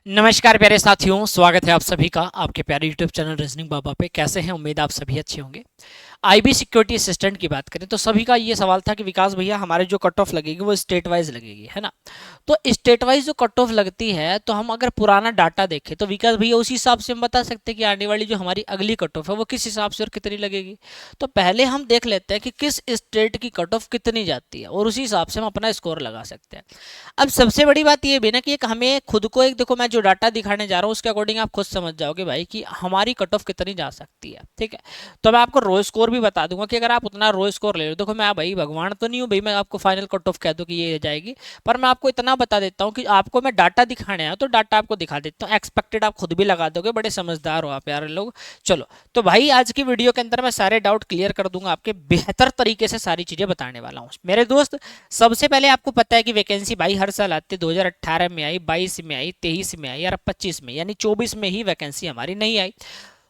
नमस्कार प्यारे साथियों, स्वागत है आप सभी का आपके प्यारे यूट्यूब चैनल रीजनिंग बाबा पे। कैसे हैं? उम्मीद आप सभी अच्छे होंगे। आईबी सिक्योरिटी असिस्टेंट की बात करें तो सभी का ये सवाल था कि विकास भैया हमारे जो कट ऑफ लगेगी वो स्टेट वाइज लगेगी, है ना। तो स्टेट वाइज जो कट ऑफ लगती है तो हम अगर पुराना डाटा देखें तो विकास भैया उसी हिसाब से हम बता सकते हैं कि आने वाली जो हमारी अगली कट ऑफ है वो किस हिसाब से और कितनी लगेगी। तो पहले हम देख लेते हैं कि किस स्टेट की कट ऑफ कितनी जाती है और उसी हिसाब से हम अपना स्कोर लगा सकते हैं। अब सबसे बड़ी बात ये भी ना कि एक हमें खुद को एक देखो, मैं जो डाटा दिखाने जा रहा हूँ उसके अकॉर्डिंग आप खुद समझ जाओगे भाई कि हमारी कट ऑफ कितनी जा सकती है, ठीक है। तो मैं आपको रो स्कोर भी बता दूंगा कि अगर आप उतना रो स्कोर ले लो, देखो मैं भाई भगवान तो नहीं हूँ भाई मैं आपको फाइनल कट ऑफ कह दूँ कि ये जाएगी, पर मैं आपको इतना बता देता हूँ कि आपको मैं डाटा दिखाने आया तो डाटा आपको दिखा देता हूँ। एक्सपेक्टेड आप खुद भी लगा दोगे, बड़े समझदार हो आप यार लोग। चलो, तो भाई आज की वीडियो के अंदर मैं सारे डाउट क्लियर कर दूंगा, आपके बेहतर तरीके से सारी चीजें बताने वाला हूँ मेरे दोस्त। सबसे पहले आपको पता है कि वैकेंसी भाई हर साल आती है, 2018 में आई, 22 में आई, 23 में आई और 25 में, यानी 24 में ही वैकेंसी हमारी नहीं आई।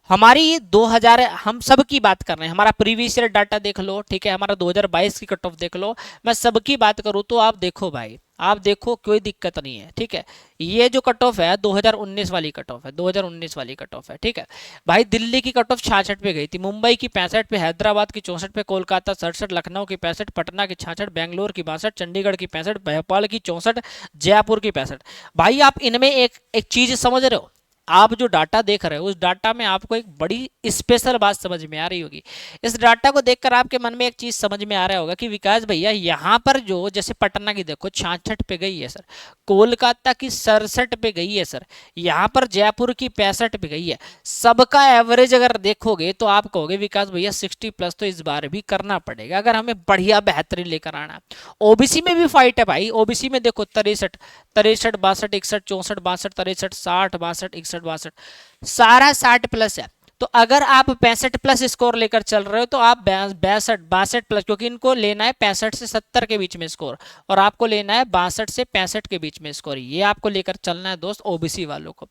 हमारी 2000, हम सब की बात कर रहे हैं, हमारा प्रीवियस ईयर डाटा देख लो, ठीक है, हमारा 2022 की कट ऑफ देख लो। मैं सबकी बात करूं तो आप देखो भाई, आप देखो कोई दिक्कत नहीं है, ठीक है। ये जो कट ऑफ है 2019 वाली कट ऑफ है, 2019 वाली कट ऑफ है, ठीक है। भाई दिल्ली की कट ऑफ 66 पे गई थी, मुंबई की 65 पे, हैदराबाद की 64 पे, कोलकाता 67, लखनऊ की 65, पटना की 66, बेंगलोर की 62, चंडीगढ़ की 65, भोपाल की 64, जयपुर की 65। भाई आप इनमें एक एक चीज समझ रहे हो, आप जो डाटा देख रहे हो उस डाटा में आपको एक बड़ी स्पेशल बात समझ में आ रही होगी। इस डाटा को देखकर आपके मन में एक चीज समझ में आ रहा होगा कि विकास भैया यहाँ पर जो जैसे पटना की देखो 66 पे गई है सर, कोलकाता की 67 पे गई है सर, यहाँ पर जयपुर की 65 पे गई है। सबका एवरेज अगर देखोगे तो आप कहोगे विकास भैया 60+ तो इस बार भी करना पड़ेगा अगर हमें बढ़िया बेहतरीन लेकर आना। ओबीसी में भी फाइट है भाई, ओबीसी में देखो 63, 63, 62, 61, 64, 62, 63, 60, 62, 61, 62, सारा 60+ है। तो अगर आप 65+ स्कोर लेकर चल रहे हो तो आप 62, 62+, क्योंकि इनको लेना है 65 से 70 के बीच में स्कोर और आपको लेना है 62 से 65 के बीच में स्कोर, ये आपको लेकर चलना है दोस्त ओबीसी वालों को।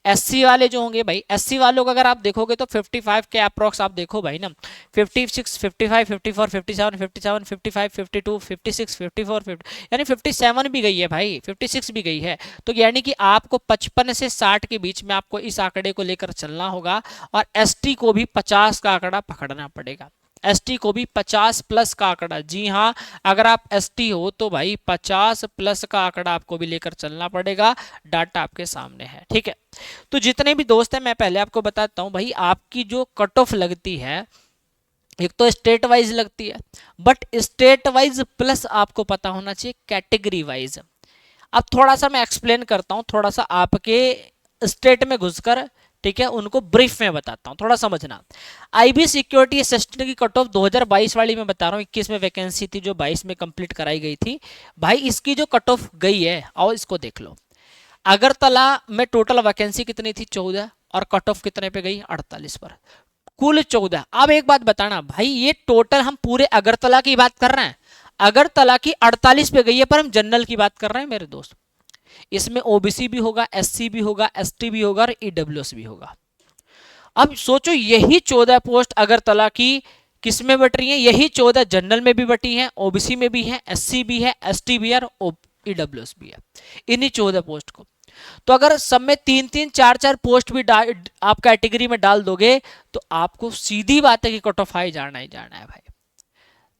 एससी वाले जो होंगे भाई, एससी वालों को अगर आप देखोगे तो 55 के अप्रॉक्स आप देखो भाई ना, 56, 55, 54, 57, 57, 55, 52, 56, 54, 50, यानी 57 भी गई है भाई, 56 भी गई है। तो यानी कि आपको 55 से 60 के बीच में आपको इस आंकड़े को लेकर चलना होगा और एसटी को भी 50 का आंकड़ा पकड़ना पड़ेगा। एसटी को भी 50+ का आंकड़ा, जी हाँ, अगर आप एसटी हो तो भाई 50+ का आंकड़ा आपको भी लेकर चलना पड़ेगा। डाटा आपके सामने है, ठीक है। तो जितने भी दोस्त हैं मैं पहले आपको बताता हूं भाई, आपकी जो कट ऑफ लगती है एक तो स्टेट वाइज लगती है, बट स्टेट वाइज प्लस आपको पता होना चाहिए कैटेगरी वाइज। अब थोड़ा सा मैं एक्सप्लेन करता हूं, थोड़ा सा आपके स्टेट में घुसकर, ठीक है, उनको ब्रीफ में बताता हूं, थोड़ा समझना। आईबी सिक्योरिटी असिस्टेंट की कट ऑफ 2022 वाली मैं बता रहा हूं, 21 में वैकेंसी थी जो 22 में कंप्लीट कराई गई थी। भाई इसकी जो कट ऑफ गई है और इसको देख लो। अगरतला में टोटल वैकेंसी कितनी थी? 14, और कट ऑफ कितने पे गई? 48 पर, कुल 14। अब एक बात बताना भाई, ये टोटल हम पूरे अगरतला की बात कर रहे हैं, अगरतला की 48 पे गई है, पर हम जनरल की बात कर रहे हैं मेरे दोस्त। इसमें ओबीसी भी होगा, एससी भी होगा, एसटी भी होगा और ईडब्ल्यूएस भी होगा। अब सोचो यही 14 पोस्ट अगरतला की किस में बट रही है? यही 14 जनरल में भी बटी हैं, ओबीसी में भी है, एससी भी है, एसटी भी है और ईडब्ल्यूएस भी है, इन्हीं 14 पोस्ट को। तो अगर सब में 3-3, 4-4 पोस्ट भी आप कैटेगरी में डाल दोगे तो आपको सीधी बात है कि कट ऑफ हाई जाना ही जाना है भाई।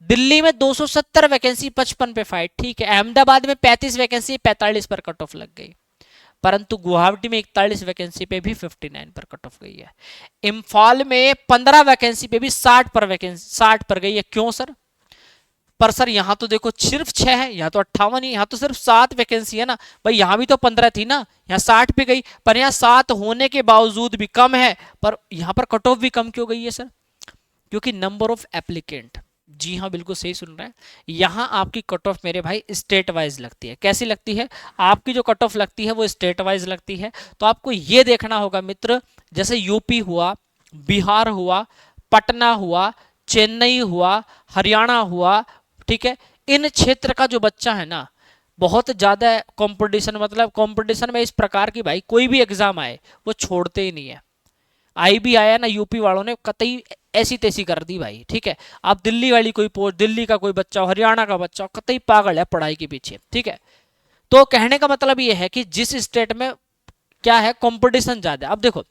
दिल्ली में 270 वैकेंसी 55 पे फाइट, ठीक है। अहमदाबाद में 35 वैकेंसी 45 पर कट ऑफ लग गई, परंतु गुवाहाटी में 41 वैकेंसी पे भी 59 पर कट ऑफ गई है। इम्फाल में 15 वैकेंसी पे भी 60 पर गई है। क्यों सर? पर सर यहाँ तो देखो सिर्फ 6 है, यहाँ तो 58 ही, यहाँ तो सिर्फ 7 वैकेंसी है ना भाई, यहाँ भी तो 15 थी ना, यहाँ 60 पे गई, पर यहाँ 7 होने के बावजूद भी कम है, पर यहाँ पर कट ऑफ भी कम क्यों गई है सर? क्योंकि नंबर ऑफ एप्लीकेंट, जी हाँ बिल्कुल सही सुन रहे हैं, यहाँ आपकी कट ऑफ मेरे भाई स्टेट वाइज लगती है। कैसी लगती है? आपकी जो कट ऑफ लगती है वो स्टेट वाइज लगती है। तो आपको ये देखना होगा मित्र, जैसे यूपी हुआ, बिहार हुआ, पटना हुआ, चेन्नई हुआ, हरियाणा हुआ, ठीक है, इन क्षेत्र का जो बच्चा है ना, बहुत ज्यादा कंपटीशन, मतलब कंपटीशन में इस प्रकार की भाई कोई भी एग्जाम आए वो छोड़ते ही नहीं है। आई भी आया ना, यूपी वालों ने कतई ऐसी तैसी कर दी भाई, ठीक है। आप दिल्ली वाली कोई पोस्ट, दिल्ली का कोई बच्चा हो, हरियाणा का बच्चा हो, कतई पागल है पढ़ाई के पीछे, ठीक है। तो कहने का मतलब ये है कि जिस स्टेट में क्या है, कंपटीशन ज्यादा। अब देखो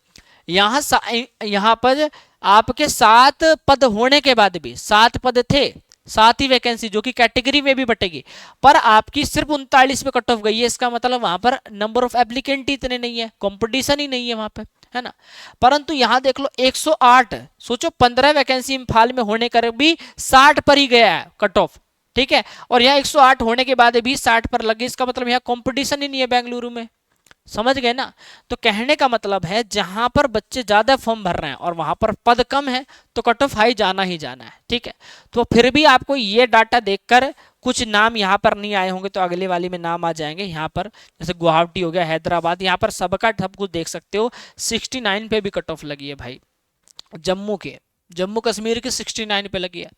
यहाँ पर आपके 7 पद होने के बाद भी 7 पद थे, 7 ही वैकेंसी जो कि कैटेगरी में भी बटेगी, पर आपकी सिर्फ 39 पे कट ऑफ गई है। इसका मतलब वहां पर नंबर ऑफ एप्लीकेंट ही इतने नहीं है, कंपटीशन ही नहीं है वहां पे, है ना। परंतु यहां देख लो 108, सोचो 15 वैकेंसी इम्फाल में होने कर भी 60 पर ही गया है कट ऑफ, ठीक है। और यहाँ 108 होने के बाद भी 60 पर लगे, इसका मतलब यहाँ कंपटीशन ही नहीं है बेंगलुरु में, समझ गए ना। तो कहने का मतलब है जहां पर बच्चे ज्यादा फॉर्म भर रहे हैं और वहां पर पद कम है तो कट ऑफ हाई जाना ही जाना है, ठीक है। तो फिर भी आपको ये डाटा देखकर कुछ नाम यहाँ पर नहीं आए होंगे तो अगले वाली में नाम आ जाएंगे। यहाँ पर जैसे गुवाहाटी हो गया, हैदराबाद, यहाँ पर सबका सब कुछ देख सकते हो। 69 पे भी कट ऑफ लगी है भाई, जम्मू कश्मीर की 69 पे लगी है।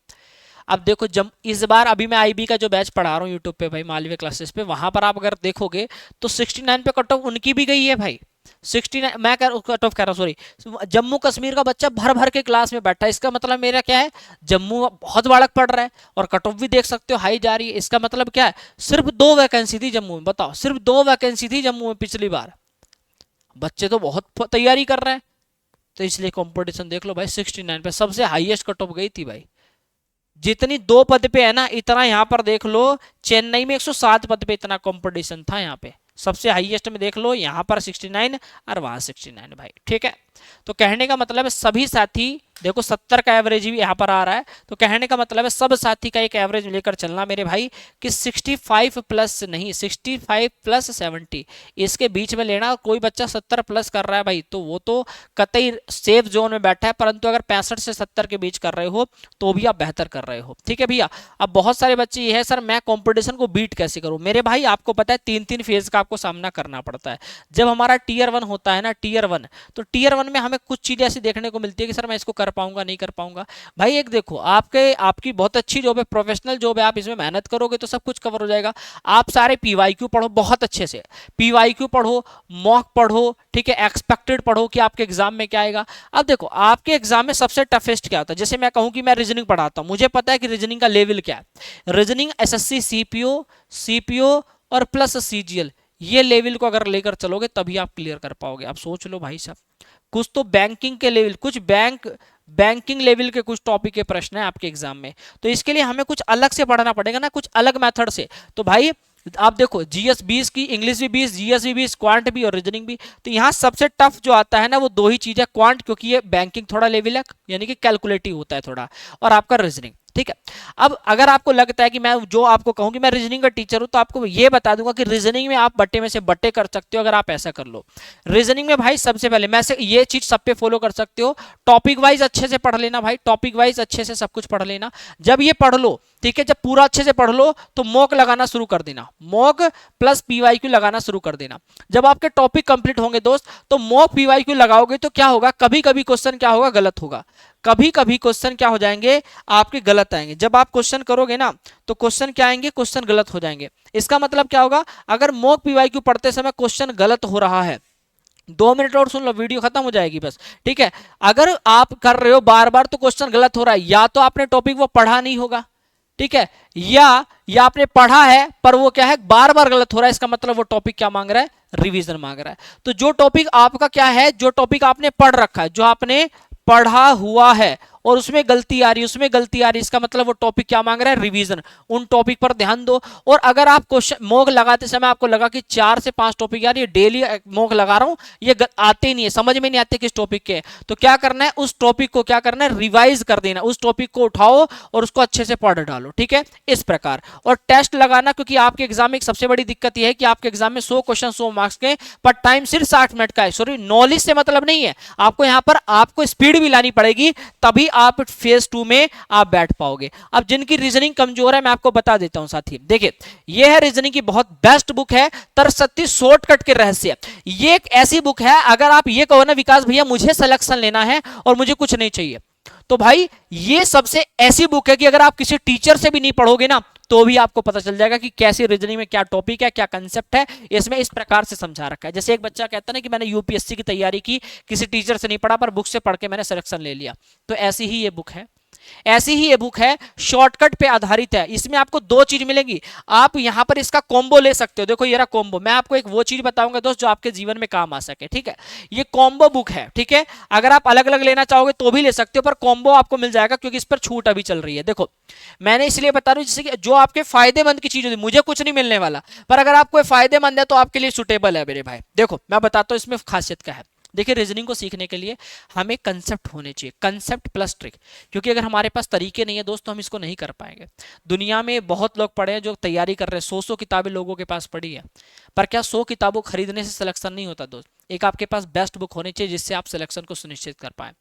अब देखो जब इस बार अभी मैं आईबी का जो बैच पढ़ा रहा हूँ यूट्यूब पे भाई, मालवीय क्लासेस पे, वहां पर आप अगर देखोगे तो 69 पे कट ऑफ उनकी भी गई है भाई। 69 मैं कट ऑफ कह रहा हूँ, सॉरी, जम्मू कश्मीर का बच्चा भर भर के क्लास में बैठा है। इसका मतलब मेरा क्या है, जम्मू बहुत बालक पढ़ रहा है और कट ऑफ भी देख सकते हो हाई जा रही है। इसका मतलब क्या है, सिर्फ 2 वैकेंसी थी जम्मू में, बताओ सिर्फ 2 वैकेंसी थी जम्मू में पिछली बार, बच्चे तो बहुत तैयारी कर रहे हैं। तो इसलिए कंपटीशन देख लो भाई, 69 पे सबसे हाईएस्ट कट ऑफ गई थी भाई। जितनी 2 पद पे है ना, इतना यहाँ पर देख लो चेन्नई में 107 पद पे इतना कंपटीशन था। यहाँ पे सबसे हाईएस्ट में देख लो, यहाँ पर 69 और वहां 69 भाई, ठीक है। तो कहने का मतलब है सभी साथी देखो 70 का एवरेज भी यहाँ पर आ रहा है, तो कहने का मतलब है सब साथी का एक एवरेज लेकर चलना मेरे भाई कि 65 प्लस नहीं, 65 प्लस 70 इसके बीच में लेना। कोई बच्चा 70 प्लस कर रहा है भाई तो वो तो कतई सेफ जोन में बैठा है, परंतु अगर 65 से 70 के बीच कर रहे हो तो भी आप बेहतर कर रहे हो, ठीक है भैया। अब बहुत सारे बच्चे ये है सर मैं कंपटीशन को बीट कैसे करूं, मेरे भाई आपको पता है 3-3 फेज का आपको सामना करना पड़ता है। जब हमारा टीयर 1 होता है ना, टीयर 1, तो टीयर 1 में हमें कुछ चीजें ऐसी देखने को मिलती है कि सर मैं इसको कर पाऊंगा नहीं कर पाऊंगा। भाई एक देखो आपकी बहुत अच्छी जॉब है, प्रोफेशनल जॉब है, आप इसमें मेहनत करोगे तो सब कुछ कवर हो जाएगा। आप सारे पीवाईक्यू पढ़ो बहुत अच्छे से, पीवाईक्यू पढ़ो, मॉक पढ़ो, ठीक है, एक्सपेक्टेड पढ़ो कि आपके एग्जाम में क्या आएगा। अब देखो आपके एग्जाम में सबसे टफेस्ट क्या होता है, जैसे मैं कहूं कि मैं रीजनिंग पढ़ाता हूं, मुझे पता है कि रीजनिंग का लेवल क्या है। रीजनिंग एसएससी सीपीओ और प्लस सीजीएल, ये लेवल को अगर लेकर चलोगे तभी आप क्लियर कर पाओगे। आप सोच लो भाई साहब, कुछ तो बैंकिंग के लेवल, कुछ बैंकिंग लेवल के कुछ टॉपिक के प्रश्न है आपके एग्जाम में, तो इसके लिए हमें कुछ अलग से पढ़ना पड़ेगा ना, कुछ अलग मेथड से। तो भाई आप देखो जीएस 20 की, इंग्लिश भी 20, जीएस भी 20, क्वांट भी और रीजनिंग भी। तो यहाँ सबसे टफ जो आता है ना वो 2 ही चीज है, क्वांट क्योंकि ये बैंकिंग थोड़ा लेवल है यानी कि कैलकुलेटिव होता है थोड़ा, और आपका रीजनिंग, ठीक है। अब अगर आपको लगता है कि मैं जो आपको कहूँ कि मैं रीजनिंग का टीचर हूं, तो आपको ये बता दूंगा कि रीजनिंग में आप बट्टे में से बट्टे कर सकते हो अगर आप ऐसा कर लो। रीजनिंग में भाई सबसे पहले मैं से ये चीज सब पे फॉलो कर सकते हो, टॉपिक वाइज अच्छे से पढ़ लेना भाई, टॉपिक वाइज अच्छे से सब कुछ पढ़ लेना। जब ये पढ़ लो, ठीक है, जब पूरा अच्छे से पढ़ लो तो मॉक लगाना शुरू कर देना, मॉक प्लस पीवाईक्यू लगाना शुरू कर देना। जब आपके टॉपिक कंप्लीट होंगे दोस्त, तो मॉक पीवाईक्यू लगाओगे तो क्या होगा, कभी कभी क्वेश्चन क्या होगा, गलत होगा, कभी कभी क्वेश्चन क्या हो जाएंगे आपके गलत आएंगे। जब आप क्वेश्चन करोगे ना तो क्वेश्चन क्या आएंगे, क्वेश्चन गलत हो जाएंगे। इसका मतलब क्या होगा, अगर मॉक पीवाईक्यू पढ़ते समय क्वेश्चन गलत हो रहा है, 2 मिनट और सुन लो, वीडियो खत्म हो जाएगी बस, ठीक है। अगर आप कर रहे हो बार बार तो क्वेश्चन गलत हो रहा है, या तो आपने टॉपिक वो पढ़ा नहीं होगा, ठीक है, या आपने पढ़ा है पर वो क्या है बार बार गलत हो रहा है। इसका मतलब वो टॉपिक क्या मांग रहा है, रिवीजन मांग रहा है। तो जो टॉपिक आपका क्या है, जो टॉपिक आपने पढ़ रखा है, जो आपने पढ़ा हुआ है और उसमें गलती आ रही है, उसमें गलती आ रही है, इसका मतलब वो टॉपिक क्या मांग रहा है, रिवीजन। उन टॉपिक पर ध्यान दो। और अगर आप क्वेश्चन मॉक लगाते समय आपको लगा कि 4 से 5 टॉपिक यार ये डेली मॉक लगा रहा हूं, ये आते नहीं है, समझ में नहीं आते किस टॉपिक के, तो क्या करना है, उस टॉपिक को क्या करना है, रिवाइज कर देना, उस टॉपिक को उठाओ और उसको अच्छे से पढ़ डालो, ठीक है, इस प्रकार। और टेस्ट लगाना, क्योंकि आपके एग्जाम में एक सबसे बड़ी दिक्कत यह है कि आपके एग्जाम में 100 क्वेश्चन 100 मार्क्स के, पर टाइम सिर्फ 60 मिनट का है। सॉरी, नॉलेज से मतलब नहीं है, आपको यहाँ पर आपको स्पीड भी लानी पड़ेगी, तभी आप फेज 2 में आप बैठ पाओगे। अब जिनकी रीजनिंग कमजोर है मैं आपको बता देता हूं साथी, देखिए ये है रीजनिंग की बहुत बेस्ट बुक है, तरसत्ती शॉर्टकट के रहस्य। ये एक ऐसी बुक है, अगर आप ये कहो ना विकास भैया मुझे सिलेक्शन लेना है और मुझे कुछ नहीं चाहिए, तो भाई ये सबसे ऐसी बुक है कि अगर आप किसी टीचर से भी नहीं पढ़ोगे ना तो भी आपको पता चल जाएगा कि कैसी रीजनिंग में क्या टॉपिक है, क्या कंसेप्ट है, इसमें इस प्रकार से समझा रखा है। जैसे एक बच्चा कहता है ना कि मैंने यूपीएससी की तैयारी की, किसी टीचर से नहीं पढ़ा पर बुक से पढ़ के मैंने सिलेक्शन ले लिया, तो ऐसी ही ये बुक है। ऐसी ही ये बुक है, शॉर्टकट पे आधारित है। इसमें आपको दो चीज मिलेंगी, आप यहां पर इसका कॉम्बो ले सकते हो। देखो ये रहा कॉम्बो, मैं आपको एक वो चीज बताऊंगा दोस्त जो आपके जीवन में काम आ सके, ठीक है। ये कॉम्बो बुक है, ठीक है। अगर आप अलग अलग लेना चाहोगे तो भी ले सकते हो, पर कॉम्बो आपको मिल जाएगा क्योंकि इस पर छूट अभी चल रही है। देखो मैंने इसलिए बता रहा हूं जैसे कि जो आपके फायदेमंद की चीज होती है, मुझे कुछ नहीं मिलने वाला, पर अगर आपको फायदेमंद है तो आपके लिए सुटेबल है मेरे भाई। देखो मैं बताता हूं इसमें खासियत क्या है। देखिए रीजनिंग को सीखने के लिए हमें कंसेप्ट होने चाहिए, कंसेप्ट प्लस ट्रिक। क्योंकि अगर हमारे पास तरीके नहीं है दोस्तों, हम इसको नहीं कर पाएंगे। दुनिया में बहुत लोग पढ़े हैं जो तैयारी कर रहे हैं, 100 किताबें लोगों के पास पढ़ी है, पर क्या 100 किताबों खरीदने से सिलेक्शन नहीं होता दोस्त। एक आपके पास बेस्ट बुक होनी चाहिए जिससे आप सिलेक्शन को सुनिश्चित कर पाए।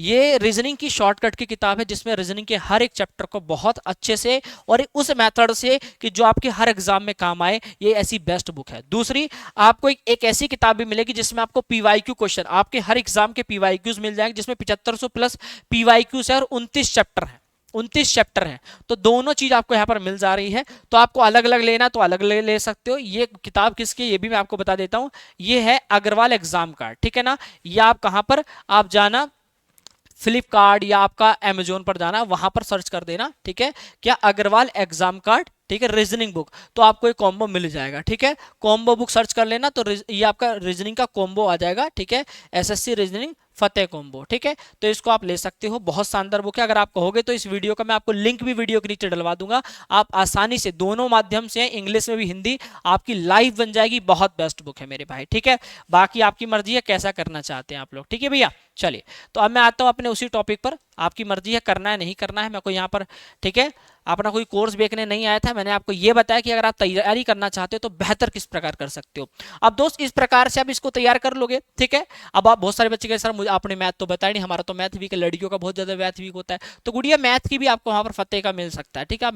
ये रीजनिंग की शॉर्टकट की किताब है जिसमें रीजनिंग के हर एक चैप्टर को बहुत अच्छे से और उस मेथड से कि जो आपके हर एग्जाम में काम आए, ये ऐसी बेस्ट बुक है। दूसरी, आपको एक ऐसी किताब भी मिलेगी जिसमें आपको पीवाईक्यू क्वेश्चन, आपके हर एग्जाम के पीवाईक्यूज मिल जाएंगे, जिसमें 7500 प्लस पीवाईक्यूज है और 29 चैप्टर है, 29 चैप्टर हैं। तो दोनों चीज आपको यहाँ पर मिल जा रही है। तो आपको अलग अलग लेना तो अलग ले सकते हो। ये किताब किसकी, ये भी मैं आपको बता देता हूँ। ये है अग्रवाल एग्जाम कार्ड, ठीक है ना। ये आप कहाँ पर आप जाना, फ्लिपकार्ट या आपका अमेजोन पर जाना, वहां पर सर्च कर देना, ठीक है, क्या अग्रवाल एग्जाम कार्ड, ठीक है, रीजनिंग बुक, तो आपको एक कॉम्बो मिल जाएगा, ठीक है। कॉम्बो बुक सर्च कर लेना तो ये आपका रीजनिंग का कॉम्बो आ जाएगा, ठीक है, एसएससी रीजनिंग फतेह कॉम्बो, ठीक है। तो इसको आप ले सकते हो, बहुत शानदार बुक है। अगर आप कहोगे तो इस वीडियो का मैं आपको लिंक भी वीडियो के नीचे डलवा दूंगा, आप आसानी से दोनों माध्यम से, इंग्लिश में भी हिंदी, आपकी लाइफ बन जाएगी। बहुत बेस्ट बुक है मेरे भाई, ठीक है। बाकी आपकी मर्जी है कैसा करना चाहते हैं आप लोग, ठीक है भैया। चलिए तो अब मैं आता हूं अपने उसी टॉपिक पर। आपकी मर्जी है करना है नहीं करना है, मैं कोई यहाँ पर, ठीक है, अपना कोई कोर्स देखने नहीं आया था। मैंने आपको ये बताया कि अगर आप तैयारी करना चाहते हो तो बेहतर किस प्रकार कर सकते हो। अब दोस्त इस प्रकार से आप इसको तैयार कर लोगे, ठीक है। अब आप बहुत सारे बच्चे कहे सर मुझे आपने मैथ तो बताया नहीं, हमारा तो मैथ वीक है, लड़कियों का बहुत ज्यादा मैथ वीक होता है। तो गुड़िया मैथ की भी आपको वहां पर फतेह का मिल सकता है, ठीक है।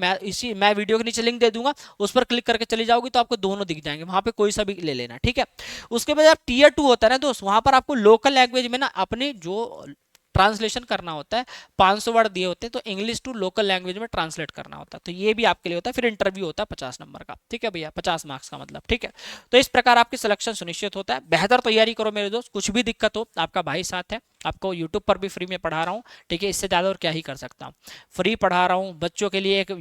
मैं वीडियो के नीचे लिंक दे दूंगा, उस पर क्लिक करके चली जाओगी तो आपको दोनों दिख जाएंगे, वहां पे कोई सा भी ले लेना, ठीक है। उसके बाद आप टीयर 2 होता है ना दोस्त, वहां पर आपको लोकल लैंग्वेज में ना अपने जो ट्रांसलेशन करना होता है, 500 वर्ड दिए होते हैं, तो इंग्लिश टू लोकल लैंग्वेज में ट्रांसलेट करना होता है। तो ये भी आपके लिए होता है। फिर इंटरव्यू होता है 50 नंबर का, ठीक है भैया, 50 मार्क्स का मतलब, ठीक है। तो इस प्रकार आपकी सिलेक्शन सुनिश्चित होता है। बेहतर तैयारी करो मेरे दोस्त, कुछ भी दिक्कत हो आपका भाई साथ है, आपको यूट्यूब पर भी फ्री में पढ़ा रहा हूँ, ठीक है। इससे ज़्यादा और क्या ही कर सकता हूँ, फ्री पढ़ा रहा हूँ। बच्चों के लिए एक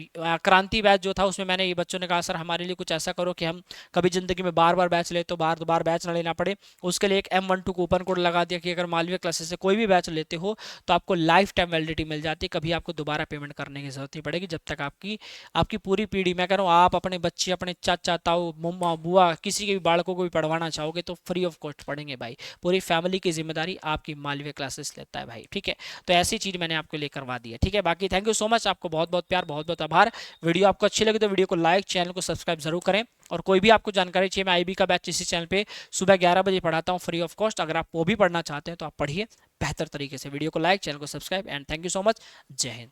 क्रांति बैच जो था उसमें मैंने, ये बच्चों ने कहा सर हमारे लिए कुछ ऐसा करो कि हम कभी जिंदगी में बार बार बैच ले तो बार बार बैच ना लेना पड़े। उसके लिए एक M12 कूपन कोड लगा दिया कि अगर मालवीय क्लासेस से कोई भी बैच लेते हो तो आपको लाइफ टाइम वैलिडिटी मिल जाती है, कभी आपको दोबारा पेमेंट करने की जरूरत नहीं पड़ेगी। जब तक आपकी पूरी पीढ़ी, मैं कह रहा हूँ आप अपने बच्चे, अपने चाचा ताऊ मम्मा बुआ, किसी के भी बालकों को भी पढ़वाना चाहोगे तो फ्री ऑफ कॉस्ट पढ़ेंगे भाई। पूरी फैमिली की जिम्मेदारी आपकी मालवीय क्लासेस लेता है भाई, ठीक है। तो ऐसी चीज मैंने आपको लिए करवा दी है, ठीक है। बाकी थैंक यू सो मच, आपको बहुत बहुत प्यार, बहुत बहुत आभार। वीडियो आपको अच्छी लगी तो वीडियो को लाइक, चैनल को सब्सक्राइब जरूर करें। और कोई भी आपको जानकारी चाहिए, मैं आईबी का बैच इसी चैनल पे सुबह 11 बजे पढ़ाता हूँ फ्री ऑफ कॉस्ट। अगर आप वो भी पढ़ना चाहते हैं तो आप पढ़िए बेहतर तरीके से। वीडियो को लाइक, चैनल को subscribe and thank you so much. जय हिंद।